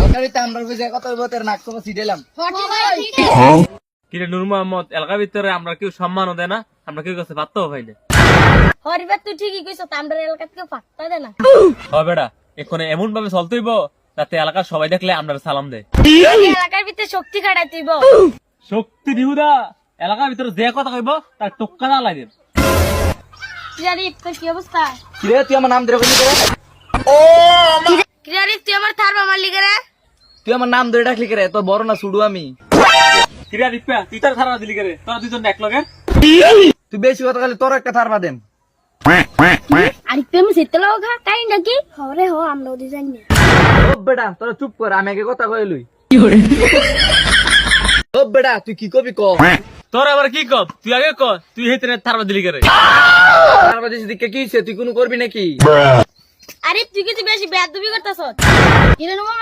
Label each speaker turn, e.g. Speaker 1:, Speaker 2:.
Speaker 1: সরকারিতে আমরা বুঝে কত বতের নাক তো ছিটাইলাম।
Speaker 2: কিরে নূর মোহাম্মদ, এলাকার ভিতরে আমরা কেউ সম্মানও দেয় না, আমরা কেউ কাছে পাত্তাও পাই না।
Speaker 3: হরিবার তুই ঠিকই কইছ, আমরা এলাকা থেকে পাত্তা দে না।
Speaker 2: ও বেটা, এখানে এমন ভাবে চলতে হইব যাতে এলাকার সবাই দেখলে আমরা সালাম দেয়।
Speaker 3: এলাকার ভিতরে শক্তি খাটাই তুইব।
Speaker 2: শক্তি দিহুদা, এলাকার ভিতরে যে কথা কইব তার টক্কা না লাগে।
Speaker 3: ক্রিয়ারিফ তোর কি অবস্থা?
Speaker 1: কিরে তুই আমার নাম ধরে কইলি করে?
Speaker 3: ক্রিয়ারিফ তুই আমার থার মামার লিগে রে?
Speaker 1: তুই আমার নাম ধরে ডাকলি করে? তোর বড় না ছুডু আমি?
Speaker 2: কিরা রিপা, তুই তার ধারণা দিলি করে? তোরা দুজন এক লগে।
Speaker 1: তুই বেশি কথা বলে তোর একটা থারবা দেন।
Speaker 3: আর প্রেম সেতে লগা কাই নাকি? হরে হো আমরা ওদি জানি না।
Speaker 1: ও বেটা তোরা চুপ কর, আমি আগে কথা কইলই। ও বেটা তুই কি কবি ক?
Speaker 2: তোর আবার কি কব? তুই আগে ক, তুই হেতে থারবা দিলি করে?
Speaker 1: থারবা দিছি দিকে কি হইছে? তুই কোনো করবি নাকি?
Speaker 3: আরে তুই কিছু বেশি বেয়াদবি করতেছস। কিরে নুমা